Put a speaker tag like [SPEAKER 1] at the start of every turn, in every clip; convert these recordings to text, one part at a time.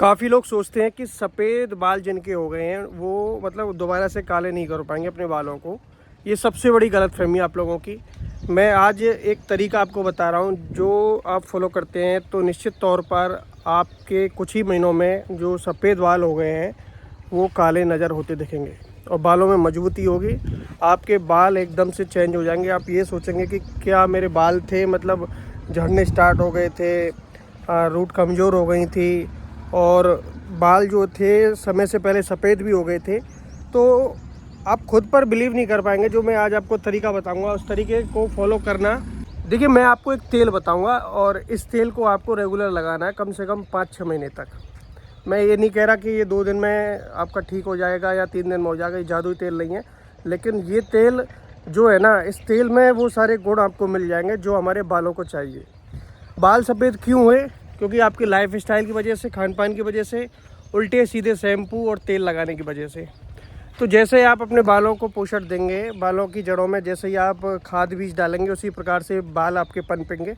[SPEAKER 1] काफ़ी लोग सोचते हैं कि सफ़ेद बाल जिनके हो गए हैं वो मतलब दोबारा से काले नहीं कर पाएंगे अपने बालों को। ये सबसे बड़ी गलतफ़हमी आप लोगों की। मैं आज एक तरीका आपको बता रहा हूँ जो आप फॉलो करते हैं तो निश्चित तौर पर आपके कुछ ही महीनों में जो सफ़ेद बाल हो गए हैं वो काले नज़र होते दिखेंगे और बालों में मजबूती होगी। आपके बाल एकदम से चेंज हो जाएंगे। आप ये सोचेंगे कि क्या मेरे बाल थे मतलब झड़ने स्टार्ट हो गए थे, रूट कमज़ोर हो गई थी और बाल जो थे समय से पहले सफ़ेद भी हो गए थे। तो आप खुद पर बिलीव नहीं कर पाएंगे। जो मैं आज आपको तरीका बताऊंगा उस तरीके को फॉलो करना। देखिए, मैं आपको एक तेल बताऊंगा और इस तेल को आपको रेगुलर लगाना है कम से कम 5-6 महीने तक। मैं ये नहीं कह रहा कि ये 2 दिन में आपका ठीक हो जाएगा या 3 दिन में हो जाएगा। ये जादुई तेल नहीं है, लेकिन ये तेल जो है ना, इस तेल में वो सारे गुण आपको मिल जाएंगे जो हमारे बालों को चाहिए। बाल सफ़ेद क्यों हुए? क्योंकि आपकी लाइफ स्टाइल की वजह से, खान पान की वजह से, उल्टे सीधे शैम्पू और तेल लगाने की वजह से। तो जैसे आप अपने बालों को पोषण देंगे, बालों की जड़ों में जैसे ही आप खाद बीज डालेंगे उसी प्रकार से बाल आपके पनपेंगे।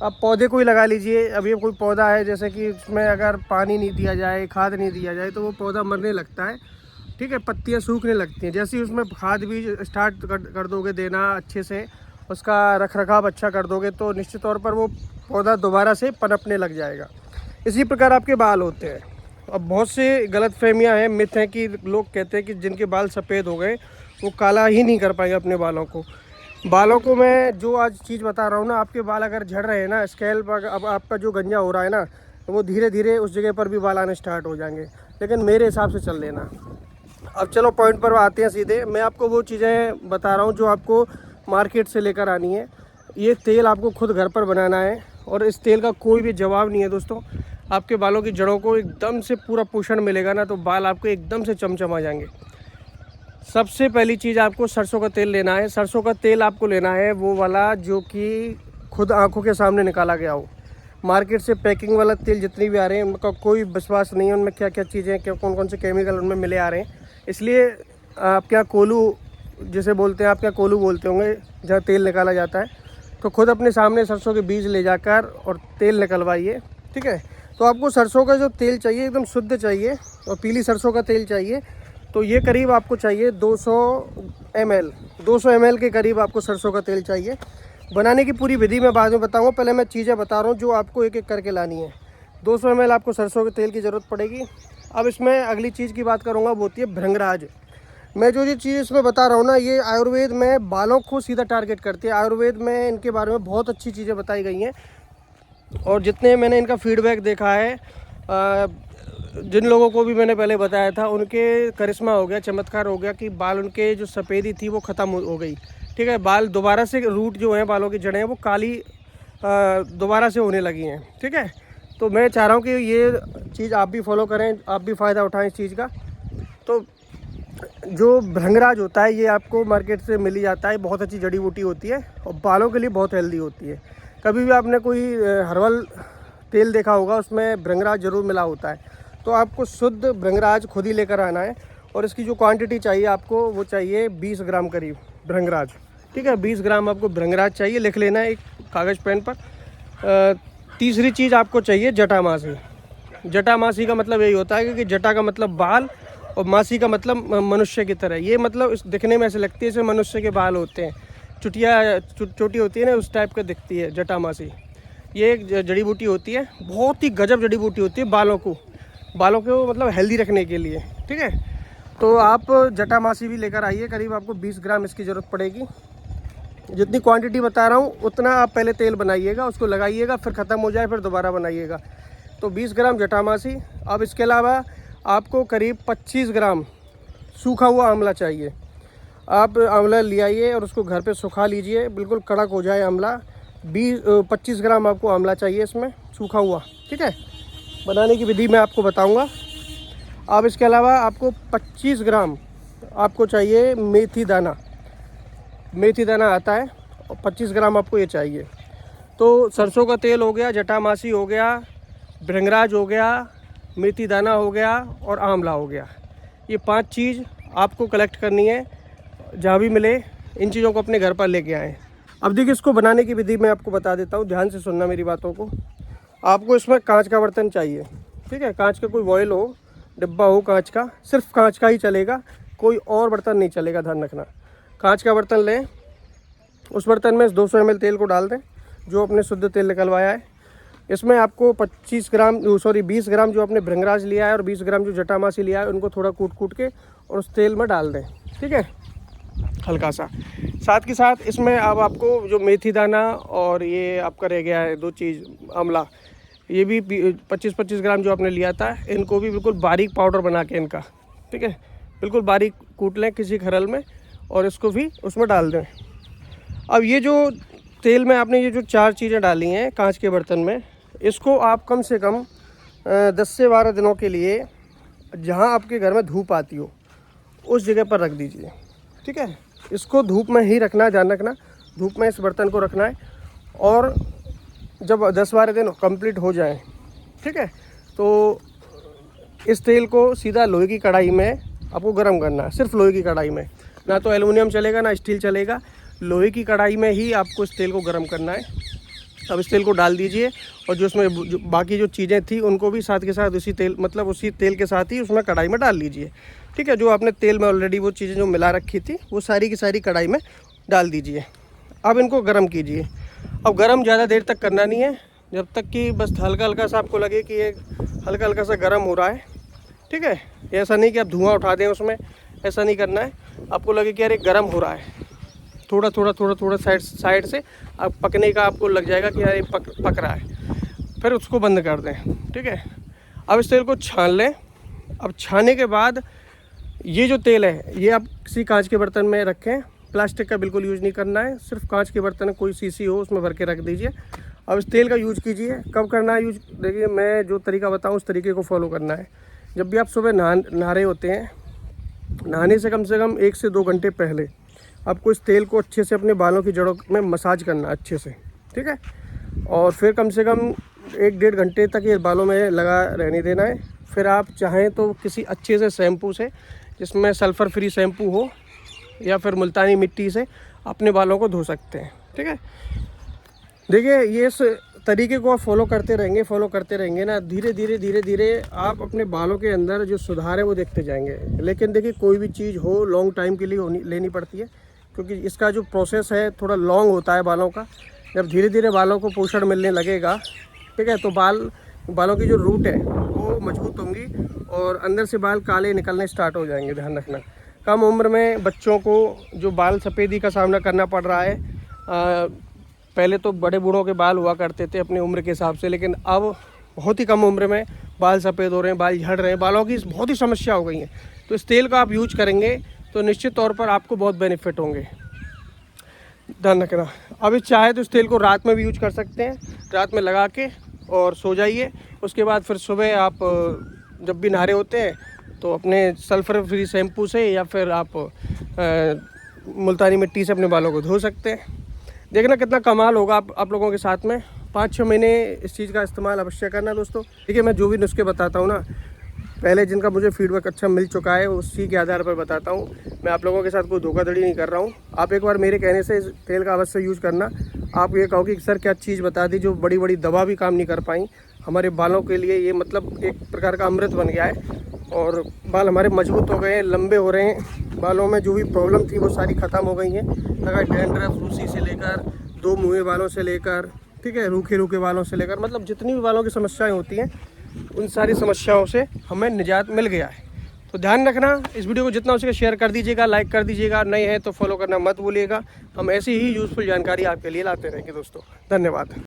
[SPEAKER 1] आप पौधे को ही लगा लीजिए। अब ये कोई पौधा है जैसे कि उसमें अगर पानी नहीं दिया जाए, खाद नहीं दिया जाए तो वो पौधा मरने लगता है, ठीक है, पत्तियां सूखने लगती हैं। जैसे ही उसमें खाद बीज स्टार्ट कर दोगे देना अच्छे से, उसका रख रखाव अच्छा कर दोगे तो निश्चित तौर पर वो पौधा दोबारा से पनपने लग जाएगा। इसी प्रकार आपके बाल होते हैं। अब बहुत से गलतफहमियां हैं, मिथ हैं कि लोग कहते हैं कि जिनके बाल सफ़ेद हो गए वो काला ही नहीं कर पाएंगे अपने बालों को। बालों को मैं जो आज चीज़ बता रहा हूँ ना, आपके बाल अगर झड़ रहे हैं ना, स्कैल्प अब आपका जो गंजा हो रहा है ना, तो वो धीरे धीरे उस जगह पर भी बाल आने स्टार्ट हो जाएंगे। लेकिन मेरे हिसाब से चल लेना। अब चलो पॉइंट पर आते हैं सीधे। मैं आपको वो चीज़ें बता रहा हूँ जो आपको मार्केट से लेकर आनी है। ये तेल आपको खुद घर पर बनाना है और इस तेल का कोई भी जवाब नहीं है दोस्तों। आपके बालों की जड़ों को एकदम से पूरा पोषण मिलेगा ना, तो बाल आपके एकदम से चमचमा जाएंगे। सबसे पहली चीज़ आपको सरसों का तेल लेना है। सरसों का तेल आपको लेना है वो वाला जो कि खुद आंखों के सामने निकाला गया हो। मार्केट से पैकिंग वाला तेल जितनी भी आ रहे हैं उनका कोई विश्वास नहीं है, उनमें क्या क्या चीज़ें, क्या कौन कौन से केमिकल उनमें मिले आ रहे हैं। इसलिए आपके यहाँ कोलू जिसे बोलते हैं, आपके यहाँ कोलू बोलते होंगे जहाँ तेल निकाला जाता है, तो खुद अपने सामने सरसों के बीज ले जाकर और तेल निकलवाइए, ठीक है। तो आपको सरसों का जो तेल चाहिए एकदम शुद्ध चाहिए और पीली सरसों का तेल चाहिए। तो ये करीब आपको चाहिए 200 ml के करीब आपको सरसों का तेल चाहिए। बनाने की पूरी विधि मैं बाद में बताऊंगा, पहले मैं चीज़ें बता रहा हूँ जो आपको एक एक करके लानी है। 200 ml आपको सरसों के तेल की ज़रूरत पड़ेगी। अब इसमें अगली चीज़ की बात करूँगा, वो होती है भृंगराज। मैं जो ये चीज़ इसमें बता रहा हूँ ना, ये आयुर्वेद में बालों को सीधा टारगेट करती है। आयुर्वेद में इनके बारे में बहुत अच्छी चीज़ें बताई गई हैं और जितने मैंने इनका फीडबैक देखा है, जिन लोगों को भी मैंने पहले बताया था, उनके करिश्मा हो गया, चमत्कार हो गया कि बाल उनके जो सफ़ेदी थी वो ख़त्म हो गई, ठीक है। बाल दोबारा से, रूट जो हैं बालों की जड़ें वो काली दोबारा से होने लगी हैं, ठीक है। तो मैं चाह रहा हूँ कि ये चीज़ आप भी फॉलो करें, आप भी फ़ायदा उठाएं इस चीज़ का। तो जो भृंगराज होता है ये आपको मार्केट से मिल ही जाता है। बहुत अच्छी जड़ी बूटी होती है और बालों के लिए बहुत हेल्दी होती है। कभी भी आपने कोई हर्बल तेल देखा होगा उसमें भृंगराज ज़रूर मिला होता है। तो आपको शुद्ध भृंगराज खुद ही लेकर आना है और इसकी जो क्वांटिटी चाहिए आपको, वो चाहिए 20 ग्राम करीब भृंगराज, ठीक है। 20 ग्राम आपको भृंगराज चाहिए, लिख लेना है एक कागज़ पेन पर। तीसरी चीज़ आपको चाहिए जटामासी। जटामासी का मतलब यही होता है कि जटा का मतलब बाल और मासी का मतलब मनुष्य की तरह। ये मतलब इस दिखने में ऐसे लगती है जैसे मनुष्य के बाल होते हैं, चुटिया छोटी होती है ना, उस टाइप का दिखती है जटामासी। ये एक जड़ी बूटी होती है, बहुत ही गजब जड़ी बूटी होती है बालों को मतलब हेल्दी रखने के लिए, ठीक है। तो आप जटामासी भी लेकर आइए। करीब आपको 20 ग्राम इसकी ज़रूरत पड़ेगी। जितनी क्वांटिटी बता रहा हूँ उतना आप पहले तेल बनाइएगा, उसको लगाइएगा, फिर ख़त्म हो जाए फिर दोबारा बनाइएगा। तो 20 ग्राम जटामासी। अब इसके अलावा आपको करीब 25 ग्राम सूखा हुआ आंवला चाहिए। आप आंवला ले आइए और उसको घर पे सुखा लीजिए, बिल्कुल कड़क हो जाए आंवला। 25 ग्राम आपको आंवला चाहिए इसमें सूखा हुआ, ठीक है। बनाने की विधि मैं आपको बताऊंगा। अब इसके अलावा आपको 25 ग्राम आपको चाहिए मेथी दाना। मेथी दाना आता है और 25 ग्राम आपको ये चाहिए। तो सरसों का तेल हो गया, जटामासी हो गया, भृंगराज हो गया, मेथी दाना हो गया और आंवला हो गया। ये 5 चीज़ आपको कलेक्ट करनी है जहाँ भी मिले। इन चीज़ों को अपने घर पर लेके आएँ। अब देखिए, इसको बनाने की विधि मैं आपको बता देता हूँ, ध्यान से सुनना मेरी बातों को। आपको इसमें कांच का बर्तन चाहिए, ठीक ठीक है। कांच का कोई वॉयल हो, डिब्बा हो कांच का, सिर्फ कांच का ही चलेगा, कोई और बर्तन नहीं चलेगा, ध्यान रखना। कांच का बर्तन लें, उस बर्तन में 200 ml तेल को डाल दें, जो अपने शुद्ध तेल निकलवाया है। इसमें आपको 20 ग्राम जो आपने भृंगराज लिया है और 20 ग्राम जो जटामासी लिया है, उनको थोड़ा कूट के और उस तेल में डाल दें, ठीक है, हल्का सा। साथ के साथ इसमें अब आपको जो मेथी दाना और ये आपका रह गया है 2 चीज़, आंवला, ये भी 25 ग्राम जो आपने लिया था, इनको भी बिल्कुल बारीक पाउडर बना के इनका, ठीक है, बिल्कुल बारीक कूट लें किसी खरल में और इसको भी उसमें डाल दें। अब ये जो तेल में आपने ये जो 4 चीज़ें डाली हैं कांच के बर्तन में, इसको आप कम से कम 10 से 12 दिनों के लिए जहाँ आपके घर में धूप आती हो उस जगह पर रख दीजिए, ठीक है। इसको धूप में ही रखना है, ध्यान रखना, धूप में इस बर्तन को रखना है। और जब 10-12 दिन कंप्लीट हो जाए, ठीक है, तो इस तेल को सीधा लोहे की कढ़ाई में आपको गर्म करना है, सिर्फ लोहे की कढ़ाई में, ना तो एल्युमिनियम चलेगा ना स्टील चलेगा, लोहे की कढ़ाई में ही आपको इस तेल को गर्म करना है। अब इस तेल को डाल दीजिए और जो उसमें बाकी जो चीज़ें थी उनको भी साथ के साथ उसी तेल के साथ ही उसमें कढ़ाई में डाल लीजिए, ठीक है। जो आपने तेल में ऑलरेडी वो चीज़ें जो मिला रखी थी वो सारी की सारी कढ़ाई में डाल दीजिए। अब इनको गर्म कीजिए। अब गर्म ज़्यादा देर तक करना नहीं है, जब तक कि बस हल्का हल्का सा आपको लगे कि ये हल्का हल्का सा गर्म हो रहा है, ठीक है। ऐसा नहीं कि आप धुआं उठा दें उसमें, ऐसा नहीं करना है। आपको लगे कि यार ये गर्म हो रहा है, थोड़ा थोड़ा साइड से अब पकने का आपको लग जाएगा कि यार ये पक रहा है, फिर उसको बंद कर दें, ठीक है। अब इस तेल को छान लें। अब छाने के बाद ये जो तेल है ये आप किसी कांच के बर्तन में रखें, प्लास्टिक का बिल्कुल यूज़ नहीं करना है, सिर्फ कांच के बर्तन कोई शीशी हो उसमें भर के रख दीजिए। अब इस तेल का यूज़ कीजिए। कब करना है यूज, देखिए मैं जो तरीका बताऊँ उस तरीके को फॉलो करना है। जब भी आप सुबह नहा रहे होते हैं, नहाने से कम 1 से 2 घंटे पहले आपको इस तेल को अच्छे से अपने बालों की जड़ों में मसाज करना है अच्छे से, ठीक है। और फिर कम से कम 1-1.5 घंटे तक ये बालों में लगा रहने देना है। फिर आप चाहें तो किसी अच्छे से शैम्पू से, जिसमें सल्फ़र फ्री शैम्पू हो, या फिर मुल्तानी मिट्टी से अपने बालों को धो सकते हैं, ठीक है। देखिए ये इस तरीके को आप फॉलो करते रहेंगे ना, धीरे धीरे आप अपने बालों के अंदर जो सुधार है वो देखते जाएंगे। लेकिन देखिए कोई भी चीज़ हो लॉन्ग टाइम के लिए लेनी पड़ती है, क्योंकि इसका जो प्रोसेस है थोड़ा लॉन्ग होता है बालों का। जब धीरे धीरे बालों को पोषण मिलने लगेगा, ठीक है, तो बालों की जो रूट है वो मजबूत होंगी और अंदर से बाल काले निकलने स्टार्ट हो जाएंगे। ध्यान रखना, कम उम्र में बच्चों को जो बाल सफ़ेदी का सामना करना पड़ रहा है, पहले तो बड़े बूढ़ों के बाल हुआ करते थे अपनी उम्र के हिसाब से, लेकिन अब बहुत ही कम उम्र में बाल सफ़ेद हो रहे हैं, बाल झड़ रहे हैं, बालों की बहुत ही समस्या हो गई है। तो इस तेल का आप यूज करेंगे तो निश्चित तौर पर आपको बहुत बेनिफिट होंगे, ध्यान रखना। अभी चाहे तो इस तेल को रात में भी यूज कर सकते हैं, रात में लगा के और सो जाइए। उसके बाद फिर सुबह आप जब भी नहा रहे होते हैं तो अपने सल्फ़र फ्री शैम्पू से या फिर आप मुल्तानी मिट्टी से अपने बालों को धो सकते हैं। देखना कितना कमाल होगा आप लोगों के साथ में। 5-6 महीने इस चीज़ का इस्तेमाल अवश्य करना दोस्तों। देखिए मैं जो भी नुस्खे बताता हूँ ना, पहले जिनका मुझे फीडबैक अच्छा मिल चुका है उसी के आधार पर बताता हूँ। मैं आप लोगों के साथ कोई धोखाधड़ी नहीं कर रहा हूँ। आप एक बार मेरे कहने से इस तेल का अवश्य यूज़ करना। आप ये कहोगे कि सर क्या चीज़ बता दी जो बड़ी बड़ी दवा भी काम नहीं कर पाई। हमारे बालों के लिए ये मतलब एक प्रकार का अमृत बन गया है और बाल हमारे मजबूत हो गए हैं, लंबे हो रहे हैं। बालों में जो भी प्रॉब्लम थी वो सारी ख़त्म हो गई हैं। अगर डैंड्रफ, रूसी से लेकर 2 मुँहे बालों से लेकर, ठीक है, रूखे बालों से लेकर, मतलब जितनी भी बालों की समस्याएं होती हैं उन सारी समस्याओं से हमें निजात मिल गया है। तो ध्यान रखना, इस वीडियो को जितना हो सके शेयर कर दीजिएगा, लाइक कर दीजिएगा, नए हैं तो फॉलो करना मत भूलिएगा। हम ऐसी ही यूज़फुल जानकारी आपके लिए लाते रहेंगे दोस्तों। धन्यवाद।